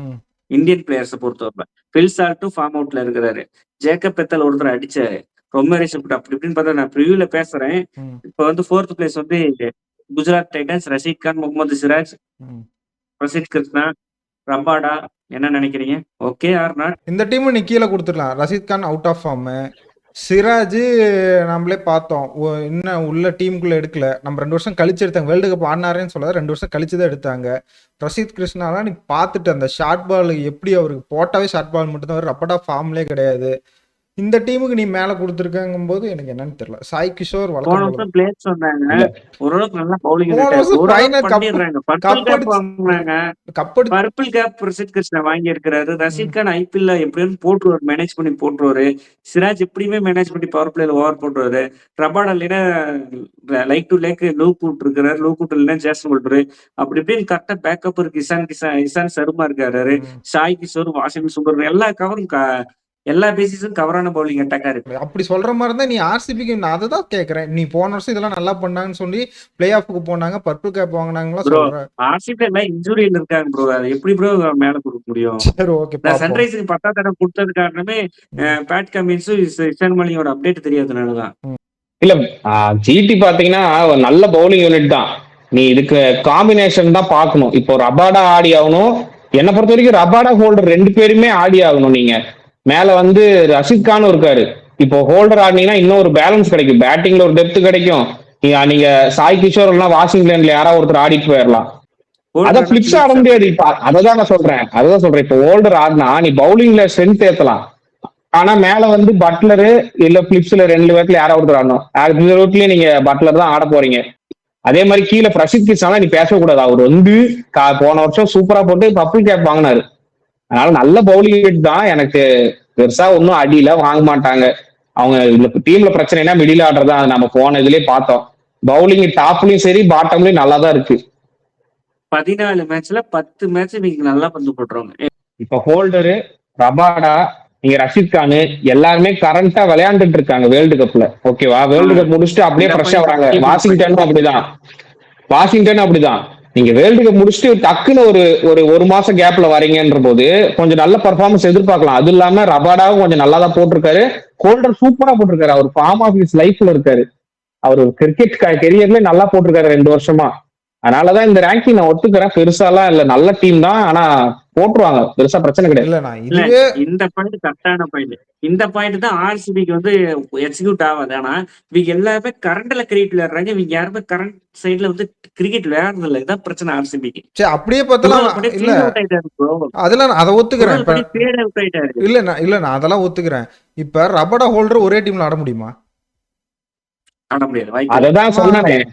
இந்தியன் பிளேயர்ஸை பொறுத்தவரை. பில் சால்ட்டும் ஃபார்ம் அவுட்ல இருக்கிறாரு. ஜேக்கப் பெத்தல் ஒருத்தர் அடிச்சாரு. ரொமாரோ ஷெப்பர்ட் அப்படி இப்படின்னு பார்த்தா நான் ப்ரிவியூல பேசுறேன். இப்ப வந்து 4th பிளேஸ் வந்து குஜராத் டைட்டன்ஸ், ரஷீத் கான், முகமது சிராஜ், பிரசித் கிருஷ்ணா, ரபாடா. என்ன நினைக்கிறீங்க? Okay or not? இந்த டீம் நீ கீழே கொடுத்துடலாம். Rashid Khan out of form, Siraj நம்மளே பார்த்தோம் இன்னும் உள்ள டீமுக்குள்ள எடுக்கல. நம்ம 2 வருஷம் கழிச்சு எடுத்தாங்க. வேர்ல்டு கப் ஆடினாரேன்னு சொல்லாத, 2 வருஷம் கழிச்சு தான் எடுத்தாங்க. பிரசித் கிருஷ்ணாலாம் நீ பார்த்துட்டு அந்த ஷார்ட் பால் எப்படி அவருக்கு போட்டாவே ஷார்ட் பால் மட்டும் தான், ரப்படா ஃபார்ம்லேயே கிடையாது. இந்த டீமுக்கு நீ மேல கொடுத்துருக்கங்கும் போது எனக்கு என்னன்னு தெரியல. சாய் கிஷோர் பர்பிள் கேப் பிரசித் கிருஷ்ணா வாங்கி இருக்காரு. ரஷீத் கான் ஐபிஎல் எப்படியும் போட்டுருவாரு, மேனேஜ் பண்ணி போட்டுருவாரு. சிராஜ் எப்படியுமே மேனேஜ் பண்ணி பவர் பிளேல ஓவர் போட்டுருவாரு. ரபாடா இல்லைன்னா லைக் டு லைக் லூக்கூட் இருக்கிறாரு, லூக்கூட் இல்லைன்னா ஜேசன் போல்டரு. அப்படி இப்படின்னு கரெக்டா பேக்கப் இருக்கு. இசான் சர்மா இருக்காரு, சாய் கிஷோர், வாஷிங்டன் சுந்தர், எல்லா கவரும் எல்லா பேசிஸும் கவரான பவுலிங் அட்டாக்கா இருக்கு. அப்படி சொல்ற மாதிரி தான் நீ ஆர்சிபிக்கு. நான் அதை தான் கேட்கறேன். நீ போன வருஷம் இதெல்லாம் நல்லா பண்ணாங்கன்னு சொல்லி பிளே ஆஃப்க்கு போனாங்க, பர்பிள் கேப் வாங்கினாங்களா சொல்றேன். ஆர்சிபி எல்லாம் இன்ஜூரியில் இருக்காங்க ப்ரோ. அது எப்படி ப்ரோ மேல கொடுக்க முடியும்? சரி ஓகே. சன்ரைஸுக்கு 10ஆம் தடவை கொடுத்தது காரணமே பேட் கமின்ஸும் இஷான் மலிங்கோட அப்டேட் தெரியாதனாலதான். இல்ல ஜிடி பாத்தீங்கன்னா நல்ல பவுலிங் யூனிட் தான். நீ இதுக்கு காம்பினேஷன் தான் பாக்கணும். இப்போ ரபாடா ஆடி ஆகணும். என்னை பொறுத்த வரைக்கும் ரபாடா ஹோல்டர் 2 பேருமே ஆடி ஆகணும். நீங்க மேல வந்து ரஷீத் கானும் இருக்காரு. இப்போ ஹோல்டர் ஆடினீங்கன்னா இன்னும் ஒரு பேலன்ஸ் கிடைக்கும், பேட்டிங்ல ஒரு டெப்த் கிடைக்கும். நீங்க சாய் கிஷோர் எல்லாம் வாஷிங்டன்ல யாராவது ஒருத்தர் ஆடிட்டு போயிடலாம். அதான் பிளிப்ஸ் ஆட முடியாது. இப்ப அததான் நான் சொல்றேன். இப்போ ஹோல்டர் ஆடினா நீ பவுலிங்ல ஸ்ட்ரென்த் ஏத்தலாம். ஆனா மேல வந்து பட்லரு இல்ல பிளிப்ஸ்ல 2 பேர்ல யாராவது ஒருத்தர் ஆடணும். நீங்க பட்லர் தான் ஆட போறீங்க. அதே மாதிரி கீழே பிரசித் கிருஷ்ணா நீ பேசக்கூடாது. அவர் வந்து போன வருஷம் சூப்பரா போட்டு பர்பிள் கேப் வாங்கினாரு. அதனால நல்ல பவுலிங் தான். எனக்கு பெருசா ஒன்னும் அடியில வாங்க மாட்டாங்க அவங்க. டீம்ல பிரச்சனைனா மிடில் ஆர்டர் தான். நம்ம போன இதுலயே பார்த்தோம். பவுலிங் டாப்லயும் சரி பாட்டம்லயும் நல்லா தான் இருக்கு. 14 மேட்ச்ல 10 மேட்ச் நீங்க நல்லா பந்து போட்டுருவாங்க. இப்ப ஹோல்டரு, ரபாடா, நீங்க ரஷீத் கான் எல்லாருமே கரண்டா விளையாண்டுட்டு இருக்காங்க வேர்ல்டு கப்ல. ஓகேவா? வேர்ல்டு கப் முடிச்சுட்டு அப்படியே ஃப்ரெஷ்ஷா வராங்க. வாஷிங்டனும் அப்படிதான். நீங்க வேர்ல்டு கப் முடிச்சுட்டு டக்குன்னு ஒரு மாசம் கேப்ல வரீங்கன்ற போது கொஞ்சம் நல்ல பர்ஃபார்மன்ஸ் எதிர்பார்க்கலாம். அது இல்லாம ரபாடாவும் கொஞ்சம் நல்லா தான் போட்டிருக்காரு. ஹோல்டர் சூப்பரா போட்டிருக்காரு. அவர் ஃபார்ம் ஆஃப் ஹிஸ் லைஃப்ல இருக்காரு. அவர் கிரிக்கெட் கெரியர்ல நல்லா போட்டிருக்காரு 2 வருஷமா. அதனாலதான் இந்த ரேங்கிங் நான் ஒத்துக்கிறேன். பெருசாலாம் இல்ல, நல்ல டீம் தான். ஆனா போட்டுருவாங்க, பெருசா பிரச்சனை கிடையாது. இல்ல நான் இதுவே இந்த பாயிண்ட் கரெக்டான பாயிண்ட். இந்த பாயிண்ட் தான் ஆர்சிபிக்கு வந்து எக்ஸிக்யூட் ஆகாது. ஆனா இவங்க எல்லாருமே கரண்ட்ல கிரிக்கெட் விளையாடுறாங்க. இவங்க யாருமே கரண்ட் சைட்ல வந்து கிரிக்கெட் விளையாடுறது இல்லை. இதான் பிரச்சனை ஆர்சிபிக்கு. சரி அப்படியே பார்த்தாலும் இல்ல அதெல்லாம் நான் அதை ஒத்துக்கிறேன். இல்ல நான் அதெல்லாம் ஒத்துக்கிறேன். இப்ப ரபடா ஹோல்டர் ஒரே டீம்ல ஆட முடியுமா? ஆட முடியாது. அததான் சொன்னேன்.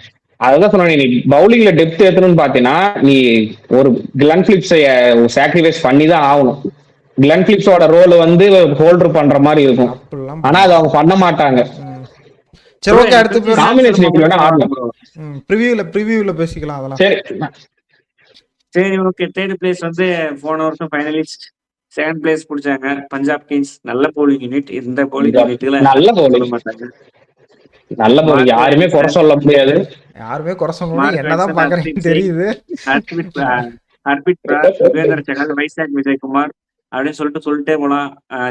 நீ பவுலிங்ல டெப்த் ஏத்தணும்னு பாத்தீங்கன்னா நீ ஒரு கிளன் பிலிப்ஸை சாக்ரிஃபைஸ் பண்ணி தான் ஆகணும். கிளன் பிலிப்ஸோட ரோல் வந்து ஹோல்டர் பண்ற மாதிரி இருக்கும். ஆனா அது அவங்க பண்ண மாட்டாங்க. சரி ஓகே, அடுத்து காம்பினேஷன் எப்படி வேணா ஆடலாம். ப்ரிவியூல பேசிக்கலாம் அதெல்லாம். சரி ஓகே. தேர்ட் பிளேஸ் வந்து போன வருஷம் ஃபைனலிஸ்ட், செகண்ட் பிளேஸ் பிடிச்சாங்க பஞ்சாப் கிங்ஸ். நல்ல போலிங் யூனிட். இந்த போலிங் யூனிட்ல நல்ல போலிங் மாட்டாங்க. நல்ல போலிங் யாருமே குறை சொல்ல முடியாது. யாருமே குறை சொல்லணும். என்னதான் பாக்குறீங்கன்னு தெரியுது. ஹர்பித் ராஜ், யுகேந்தர் சகல், வைசாக் விஜயகுமார் அப்படின்னு சொல்லிட்டே போலாம்.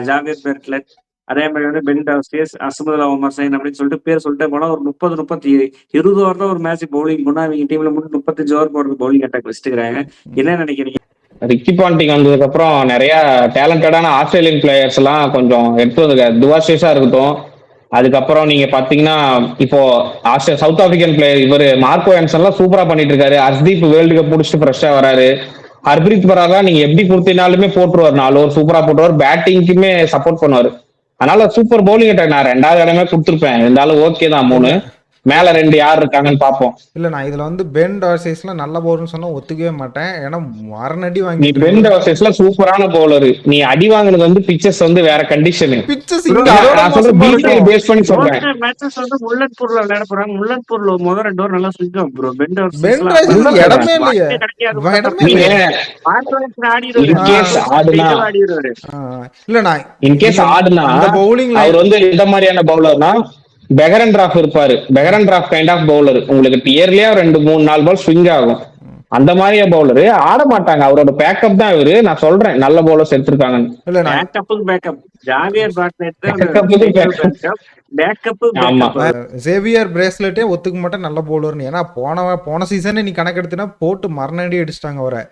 ஜாவேர் பெர்க்லெட், அதே மாதிரி வந்து பென் டாஸ்கேஸ், அஸ்மதுல்லா உமர் சைன் அப்படின்னு சொல்லிட்டு பேர் சொல்லிட்டே போனா ஒரு 20 ஓவர் தான் ஒரு மேட்ச் பவுலிங் பண்ணா அவங்க டீம்ல மட்டும் 35 ஓவர் போடுறது பவுலிங் அட்டாக் வச்சுக்கிறாங்க. என்ன நினைக்கிறீங்க? ரிக்கி பாண்டிங் வந்ததுக்கு அப்புறம் நிறைய டேலண்டடான ஆஸ்திரேலியன் பிளேயர்ஸ் எல்லாம் கொஞ்சம் எடுத்து வந்திருக்காரு. துவாஷேஷா இருக்கட்டும். அதுக்கப்புறம் நீங்க பாத்தீங்கன்னா இப்போ சவுத் ஆப்பிரிக்கன் பிளேயர் இவர் மார்க்கோ ஆன்சன் எல்லாம் சூப்பரா பண்ணிட்டு இருக்காரு. ஹர்தீப் வேர்ல்டு கப் முடிச்சுட்டு ஃப்ரெஷ்ஷா வராரு. ஹர்பிரீத் பராகா நீங்க எப்படி கொடுத்தினாலுமே போட்டுருவார். 4 ஓவர் சூப்பரா போட்டுருவார். பேட்டிங்க்குமே சப்போர்ட் பண்ணுவாரு. அதனால சூப்பர் பவுலிங் அட்டாக். நான் 2வது இடமே கொடுத்துருப்பேன். இருந்தாலும் ஓகே தான். 3 மேல 2 யார் இருக்காங்கன்னு பாப்போம். இல்ல நான் இதுல வந்து பென் டார்சேஸ்ல நல்ல பவுலர்னு சொன்னா ஒத்துக்கவே மாட்டேன். ஏன்னா மரணடி நீ பென் டார்சேஸ்ல சூப்பரான பவுலர். நீ அடி வாங்குனது வந்து பிச்சஸ் வந்து வேற கண்டிஷன். பிச்சஸ் நான் சொல்றேன் பிபிஎல் பேஸ் பண்ணி சொல்றேன். மேட்சஸ் வந்து முல்லன்பூர்ல விளையாட போறாங்க. முல்லன்பூர்ல முதல் 2 ஓவர் நல்லா சுத்தம் ப்ரோ. பென் டார்சேஸ் இடமே இல்லையே. இல்ல நான் இன்கேஸ் ஆடுனா அவர் வந்து இந்த மாதிரியான பவுலர்னா பெகரன் டிராஃப் இருப்பாரு. பெகரன் டிராஃப் கைண்ட் ஆஃப் பவுலர். உங்களுக்கு இயர்லியா 2-3-4 பால் ஸ்விங் ஆகும். அந்த மாதிரியே பவுலரு ஆட மாட்டாங்க. அவரோட பேக்கப் தான் இவரு. நான் சொல்றேன் நல்ல பவுலர்ஸ் எடுத்திருக்காங்க. சேவியர் பிரேஸ்லெட்டே ஒத்துக்க மாட்டேன் நல்ல பவுலர்னு. ஏன்னா போன சீசனே நீ கணக்கெடுத்துனா போட்டு மரணடி அடிச்சிட்டாங்க அவரை.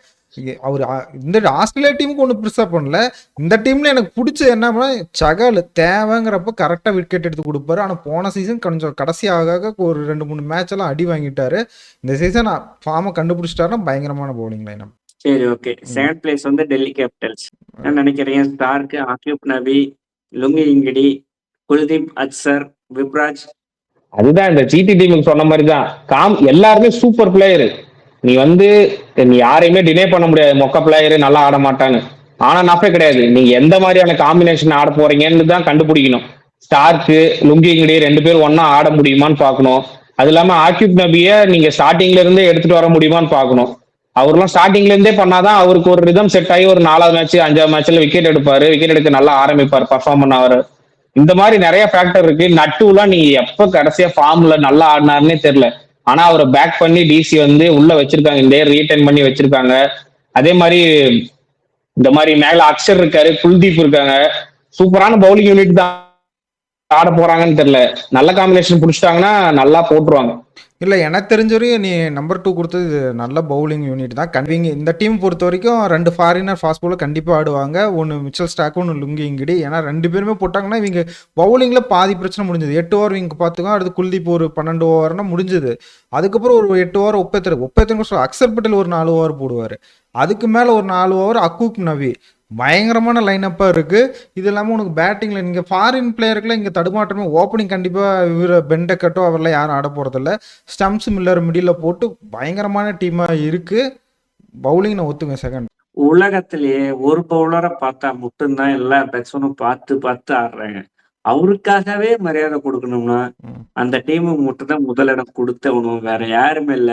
அவர் இந்த ஆஸ்திரேலியா டீமுக்கு ஒன்றும் பெருசா பண்ணல. இந்த டீம்ல எனக்கு பிடிச்ச என்ன சகல் தேவைங்கிறப்ப கரெக்டா விக்கெட் எடுத்து கொடுப்பாரு. ஆனா போன சீசன் கொஞ்சம் கடைசி ஆக ஒரு 2-3 மேட்ச் எல்லாம் அடி வாங்கிட்டாரு. இந்த சீசன் ஃபார்மை கண்டுபிடிச்சிட்டாருன்னா பயங்கரமான பவுலிங் லைன். சரி ஓகே. செகண்ட் பிளேஸ் வந்து டெல்லி கேபிட்டல்ஸ். என்ன நினைக்கிறீங்க? ஸ்டார்க், ஆக்யூப் நபி, லுங்கி இங்கிடி, குல்தீப் அட்சர், விப்ராஜ். அதுதான் இந்த ஜிடி டீமுக்கு சொன்ன மாதிரி தான். எல்லாருமே சூப்பர் பிளேயரு. நீ யாரையுமே டினே பண்ண முடியாது. மொக்க பிளேயரு நல்லா ஆட மாட்டாங்க. ஆனா நப்பே கிடையாது. நீங்க எந்த மாதிரியான காம்பினேஷன் ஆட போறீங்கன்னு தான் கண்டுபிடிக்கணும். ஸ்டார்க்கு, லுங்கி இங்கிடி 2 பேரும் ஒன்னா ஆட முடியுமான்னு பாக்கணும். அது இல்லாம ஆக்யூப் நபிய நீங்க ஸ்டார்டிங்ல இருந்தே எடுத்துட்டு வர முடியுமான்னு பாக்கணும். அவர்லாம் ஸ்டார்டிங்ல இருந்தே பண்ணாதான் அவருக்கு ஒரு ரிதம் செட் ஆகி ஒரு 4வது மேட்ச் 5வது மேட்ச்ல விக்கெட் எடுப்பாரு. விக்கெட் எடுக்க நல்லா ஆரம்பிப்பார், பர்ஃபார்ம் பண்ணாரு. இந்த மாதிரி நிறைய ஃபேக்டர் இருக்கு. நட்டுலாம் நீங்க எப்ப கடைசியா ஃபார்ம்ல நல்லா ஆடினாருன்னே தெரியல. ஆனா அவரை பேக் பண்ணி டிசி வந்து உள்ள வச்சிருக்காங்க. இந்த ரீடைன் பண்ணி வச்சிருக்காங்க. அதே மாதிரி இந்த மாதிரி மேல அக்ஷர் இருக்காரு, குல்தீப் இருக்காங்க. சூப்பரான பவுலிங் யூனிட் தான் ஆட போறாங்கன்னு தெரியல. நல்ல காம்பினேஷன் பிடிச்சிட்டாங்கன்னா நல்லா போட்டுருவாங்க. இல்லை எனக்கு தெரிஞ்ச வரையும் நீ நம்பர் 2 கொடுத்தது நல்ல பவுலிங் யூனிட் தான். கன்விங்க இந்த டீம் பொறுத்த வரைக்கும் 2 ஃபாரினர் ஃபாஸ்ட் பவுலர் கண்டிப்பாக ஆடுவாங்க. ஒன்று மிச்சல் ஸ்டாக், ஒன்று லுங்கி இங்கிடி. ஏன்னா 2 பேருமே போட்டாங்கன்னா இவங்க பவுலிங்கில் பாதி பிரச்சனை முடிஞ்சது. 8 ஓவர் இங்கே பார்த்துக்கோ. அடுத்து குல்தீப் ஒரு 12 ஓவர்னா முடிஞ்சது. அதுக்கப்புறம் ஒரு 8 ஓவர் ஒப்பேத்தன் அக்சர் பட்டேல் ஒரு 4 ஓவர் போடுவார். அதுக்கு மேலே ஒரு 4 ஓவர் அக்கூப் நபி. பயங்கரமான லைனப்பாக இருக்குது. இது இல்லாமல் உனக்கு பேட்டிங்கில் நீங்கள் ஃபாரின் பிளேயருக்குலாம் இங்கே தடுமாற்றமே. ஓப்பனிங் கண்டிப்பாக இவர் பெண்டக்கட்டோ அவரெல்லாம் யாரும் ஆட போகிறதில்ல. ஸ்டம்ப்ஸ் மில்லர் மிடில் போட்டு பயங்கரமான டீமாக இருக்குது. பவுலிங் நான் ஒத்துங்க. செகண்ட் உலகத்திலேயே ஒரு பவுலரை பார்த்தா மட்டும்தான் எல்லா பேட்ஸ்மேனும் பார்த்து ஆடுறாங்க. அவருக்காகவே மரியாதை கொடுக்கணும்னா ம். அந்த டீமுக்கு மட்டும் தான் முதலிடம் கொடுத்தவனும், வேற யாருமே இல்ல.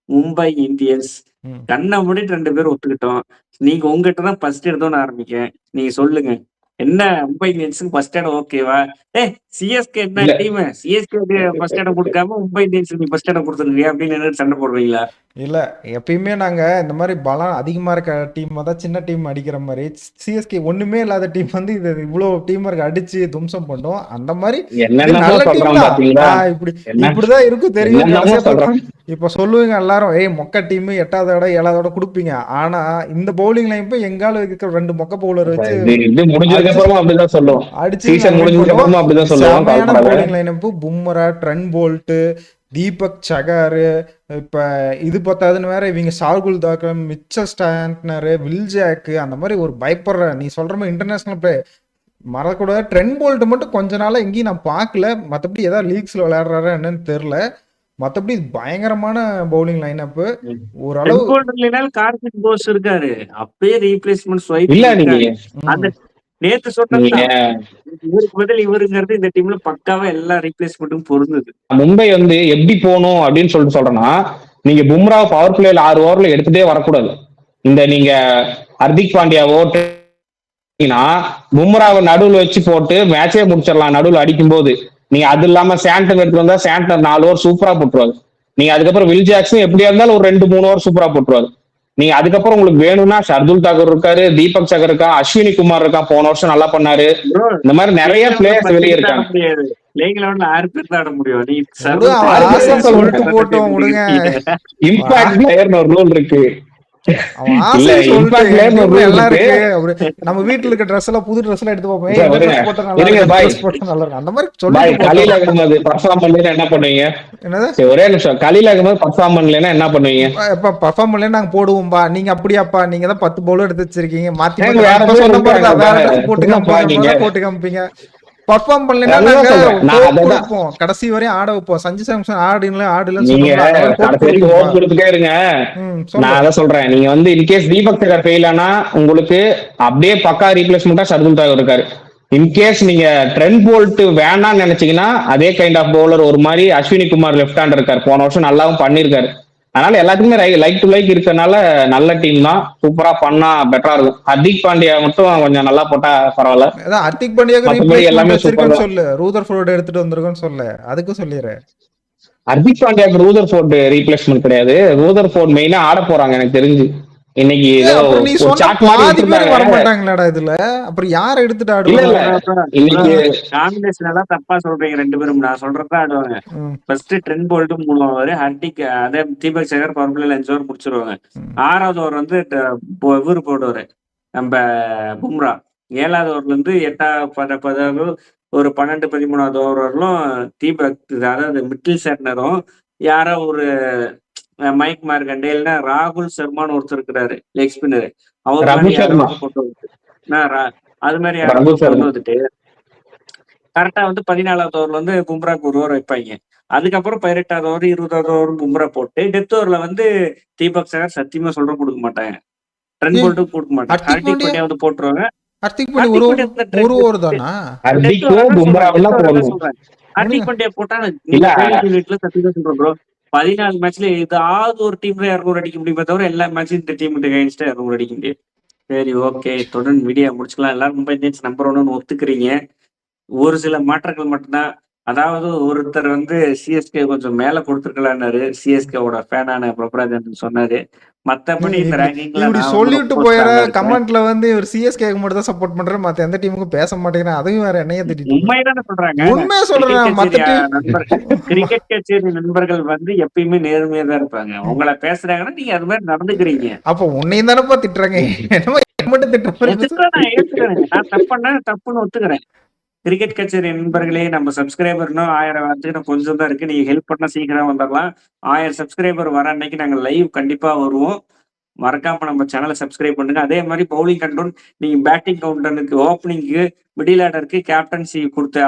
மும்பை இந்தியன்ஸ். ம். கண்ண மூடிட்டு 2 பேரும் ஒத்துக்கிட்டோம். நீங்க உங்ககிட்ட தான் ஃபர்ஸ்ட் எடுத்தோம்னு ஆரம்பிக்க. நீங்க சொல்லுங்க. என்ன மும்பை இந்தியன்ஸுக்கு ஃபர்ஸ்ட் இடம் ஓகேவா? ஏய் சிஎஸ்கே என்ன இல்ல டீமு? சிஎஸ்கேக்கு ஃபர்ஸ்ட் இடம் குடுக்காம மும்பை இந்தியன்ஸுக்கு நீ ஃபர்ஸ்ட் இடம் குடுத்துருக்கியா அப்படின்னு நின்னுட்டு சண்டை போடுவீங்களா? இல்ல. எப்பயுமே நாங்க இந்த மாரி பலம் அதிகமா இருக்க டீம் தான் சின்ன டீம் அடிக்கிற மாரி, சிஎஸ்கே ஒண்ணுமே இல்லாத டீம் வந்து இது இவ்ளோ டீம் இருக்கு அடிச்சு துவம்சம் பண்ணோம். அந்த மாரி இது என்னென்னமோ நல்ல டீம் சொல்றான் தான். பாத்தீங்களா? என்ன இப்படிதான் இருக்கும் தெரியும். என்னென்னமோ கடைசியா சொல்றான். பார்த்தா இப்ப சொல்லுவீங்க எல்லாரும், ஏய் மொக்க டீம் 8வது இடம் 7வது இடம் குடுப்பீங்க. ஆனா இந்த பவுலிங் லைன் போய் எங்கால இருக்கிற 2 மொக்க பவுலர் வச்சு இது முடிஞ்சதுக்கு அடிச்சு அப்புறமா அப்படிதான் சொல்லுவோம். அடிச்சு சீசன் நாங்க win முடிஞ்சதுக்கு பண்ணுவோம். அப்புறமா அப்படிதான் சொல்லுவோம். செமையான கவலைப்படாத. Bowling lineup Bumrah, Trent Boult, Deepak Chahar, இப்ப இது பத்தாதுன்னு வேற இவங்க Shardul Thakur, Mitchell Santner, Will Jacks, அந்த மாதிரி ஒரு பயப்படுற நீ சொல்ற மாதிரி இன்டர்நேஷனல் பிளே மறக்கூடாது. ட்ரெண்ட் போல்ட் மட்டும் கொஞ்ச நாளா எங்கேயும் நான் பார்க்கல. மற்றபடி ஏதாவது லீக்ஸ்ல விளையாடுறாரா என்னன்னு தெரியல. மற்றபடி பயங்கரமான பவுலிங் லைனப். ஓரளவு கார்த்திக் போஸ் இருக்காரு. அப்பயே ரீப்ளேஸ்மெண்ட் ஸ்வைப் இல்ல நீங்க இருக்காரு. அந்த நேத்து சொன்னா நீங்க இவருக்கு பதில் இவருங்கிறது இந்த டீம்ல பக்காவா எல்லா ரீப்ளேஸ்மெண்ட்டும் பொருந்தது. மும்பை வந்து எப்படி போகணும் அப்படின்னு சொல்லிட்டு சொல்றேன்னா, நீங்க பும்ரா பவர் பிளேல 6 ஓவர்ல எடுத்துட்டே வரக்கூடாது. இந்த நீங்க ஹர்திக் பாண்டியாவோ பும்ராவை நடுவில் வச்சு போட்டு மேட்சே முடிச்சிடலாம். நடுவில் அடிக்கும் போது நீங்க அது இல்லாம சாண்டன் எடுத்து வந்தா சாண்டன் 4 ஓவர் சூப்பரா போட்டுருவாரு. நீங்க அதுக்கப்புறம் வில் ஜாக்சன் எப்படியா இருந்தாலும் ஒரு 2-3 ஓவர் சூப்பரா போட்டுருவாரு. நீங்க அதுக்கப்புறம் உங்களுக்கு வேணும்னா ஷர்துல் தாக்கூர் இருக்காரு, தீபக் சகர் இருக்கான், அஸ்வினி குமார் இருக்கான், போன வருஷம் நல்லா பண்ணாரு. இந்த மாதிரி நிறைய பிளேயர்ஸ் வெளியே இருக்காங்க. இம்பாக்ட் பிளேயர்னு ஒரு ரூல் இருக்கு. நம்ம வீட்டுல இருக்க ட்ரெஸ் எல்லாம் புது ட்ரெஸ் எல்லாம் எடுத்து பார்ப்போம். அந்த மாதிரி சொல்லி பர்ஃபார்ம் பண்ணல என்ன பண்ணுவீங்க? ஒரே நிமிஷம். கலீல் அகமது பர்ஃபார்ம் பண்ணலன்னா என்ன பண்ணுவீங்க? பர்ஃபார்ம் பண்ணல நாங்க போடுவோம்பா. நீங்க அப்படியாப்பா? நீங்க தான் 10 பவுலர் எடுத்து வச்சிருக்கீங்க. மாத்தி போட்டு காமிப்பீங்க. பர்ஃபார்ம் பண்ணலாம் கடைசி வரையும் ஆட வைப்போம். சஞ்சு சாம்சன் ஆடுலன்னு இருங்க. நான் அதான் சொல்றேன். நீங்க வந்து இன்கேஸ் தீபக் சகர் ஃபெயில் ஆனா உங்களுக்கு அப்படியே பக்கா ரீப்ளேஸ்மெண்டா ஷர்துல் தாக்கூர் இருக்காரு. இன்கேஸ் நீங்க ட்ரெண்ட் போல்ட் வேணாம்னு நினைச்சீங்கன்னா அதே கைண்ட் ஆஃப் பவுலர் ஒரு மாதிரி அஸ்வினி குமார் லெஃப்ட் ஹேண்டர் இருக்காரு. போன வருஷம் நல்லாவும் பண்ணிருக்காரு. அதனால எல்லாத்துக்குமே லைக் டு லைக் இருக்கனால நல்ல டீம் தான். சூப்பரா பண்ணா பெட்டரா இருக்கும். ஹர்திக் பாண்டியா மட்டும் கொஞ்சம் நல்லா போட்டா பரவாயில்ல. ஹர்திக் பாண்டியா எல்லாமே சொல்லு. ரூதர்ஃபோர்ட் எடுத்துட்டு வந்திருக்கோன்னு சொல்லு. அதுக்கும் சொல்லிடுறேன். ஹர்திக் பாண்டியாக்கு ரூதர்ஃபோர்ட் ரீப்ளேஸ்மெண்ட் கிடையாது. ரூதர்ஃபோர்ட் மெயினா ஆட போறாங்க எனக்கு தெரிஞ்சு. இன்னைக்கு வரமாட்டாங்களாடா இதுல. அப்புறம் யார எடுத்துட்டு ஆடுவாங்க? தப்பா சொல்றீங்க 2 பேரும். நான் சொல்றதா ஆடுவாங்க. First Trent Boult 3 over, Hardik அதே தீபக் சகர் பவர் பிளேல 5 ஓவர் முடிச்சிருவாங்க. 6வது ஓவர் வந்து இவரு போடுவாரு நம்ம பும்ரா. 7வது ஓவர்ல இருந்து 8 ஒரு 12-13வது ஓவர் வரலும் தீபக், அதாவது மிடில் சேட்னரும் யாரோ ஒரு மைக் மார்கண்டேல்னா ராகுல் சர்மான்னு ஒருத்தர் இருக்கிறாரு லெக் ஸ்பின்னர். அவர் அது மாதிரி கொண்டு வந்துட்டு கரெக்டா வந்து 14வது ஓவர்ல வந்து பும்ராக்கு 1 ஓவர் வைப்பாங்க. அதுக்கப்புறம் 18வது ஓவர் 20வது ஓவர் பும்ரா போட்டு டெத் ஓவர்ல வந்து தீபக் சகர் சத்தியமா சொல்ற கொடுக்க மாட்டாங்க. ட்ரெண்ட் போல்ட்டும் கொடுக்க மாட்டாங்க. ஹர்திக் பாண்டியா வந்து போட்டுருவாங்க. ஹர்திக் பாண்டியா போட்டா சொல்றேன் ப்ரோ. 14 மேட்ச்ல ஏதாவது ஒரு டீம்ல 200 அடிக்க முடியுமே தவிர எல்லா மேட்சும் இந்த டீம் அகைன்ஸ்டா 200 அடிக்க முடியாது. சரி, ஓகே, தொடர்ந்து வீடியோ முடிச்சுக்கலாம். எல்லாரும் மும்பை இந்தியன்ஸ் நம்பர் 1 ஒத்துக்கிறீங்க. ஒரு சில மாற்றங்கள் மட்டும்தான். அதாவது ஒருத்தர் வந்து சிஎஸ்கே கொஞ்சம் மேல கொடுத்துருக்கலான்னாரு. சிஎஸ்கேவோட ஃபேனான பிரபராஜன் சொன்னாரு. மத்தபடி இந்த ரேங்கிங்ல சொல்லிட்டு போயிற கமெண்ட்ல வந்து இவர் சிஎஸ்கேக்கு மட்டும் தான் சப்போர்ட் பண்றாரு, மத்த எந்த டீமுக்கும் பேச மாட்டேங்கிறேன். அதையும் வேற என்னைய திட்டிட்டு உண்மைதானே சொல்றாங்க. உண்மையா சொல்றேன். கிரிக்கெட் கச்சேரி நண்பர்கள் வந்து எப்பயுமே நேர்மையா தான் இருப்பாங்க. உங்களை பேசுறாங்கன்னா நீங்க அது மாதிரி நடந்துக்கிறீங்க. அப்ப உன்னையும் தானப்பா திட்டுறாங்க. நான் தப்புன்னா தப்புன்னு ஒத்துக்கிறேன். கிரிக்கெட் கச்சேரி நண்பர்களே, நம்ம சப்ஸ்கிரைபர்னும் 1000 வரதுக்கு கொஞ்சம் தான் இருக்கு. நீங்க ஹெல்ப் பண்ணா சீக்கிரம் வந்துடலாம். 1000 சப்ஸ்கிரைபர் வர அன்னைக்கு நாங்க லைவ் கண்டிப்பா வருவோம். மறக்காம நம்ம சேனலை சப்ஸ்கிரைப் பண்ணுங்க. அதே மாதிரி பவுலிங் கண்ட்ரோல் நீங்க பேட்டிங் கவுண்டனுக்கு, ஓப்பனிங்க்கு, மிடில் ஆர்டருக்கு கேப்டன்சி கொடுத்த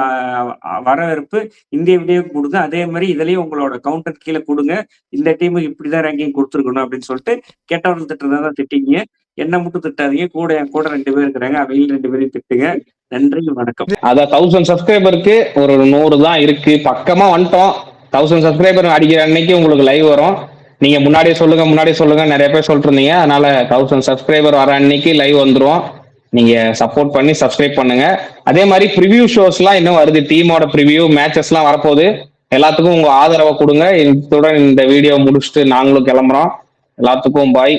வரவேற்பு இந்திய வீடியோக்கு கொடுங்க. அதே மாதிரி இதுலயும் உங்களோட கவுண்டர் கீழே கொடுங்க. இந்த டீமுக்கு இப்படிதான் ரேங்கிங் கொடுத்துருக்கணும் அப்படின்னு சொல்லிட்டு கெட்டவர்கள் திட்டுறதா திட்டிங்க. என்ன மட்டும் திட்டாதீங்க. என் கூட 2 பேர் இருக்கிறாங்க. அவையில் 2 பேரையும் திட்டுங்க. நன்றி, வணக்கம். அதான் 1000 சப்ஸ்கிரைபருக்கு ஒரு 100 தான் இருக்கு. பக்கமா வந்துட்டோம். 1000 சப்ஸ்கிரைபர் அடிக்கிற அன்னைக்கு உங்களுக்கு லைவ் வரும். நீங்க முன்னாடியே சொல்லுங்க நிறைய பேர் சொல்லிட்டு இருந்தீங்க. அதனால 1000 சப்ஸ்கிரைபர் வர அன்னைக்கு லைவ் வந்துரும். நீங்க சப்போர்ட் பண்ணி சப்ஸ்கிரைப் பண்ணுங்க. அதே மாதிரி ப்ரிவியூ ஷோஸ்லாம் இன்னும் வருது. டீமோட ப்ரிவியூ மேட்சஸ்லாம் வரப்போகுது. எல்லாத்துக்கும் உங்க ஆதரவை கொடுங்க. இத்துடன் இந்த வீடியோ முடிச்சுட்டு நாங்களும் கிளம்புறோம். எல்லாத்துக்கும் பாய்.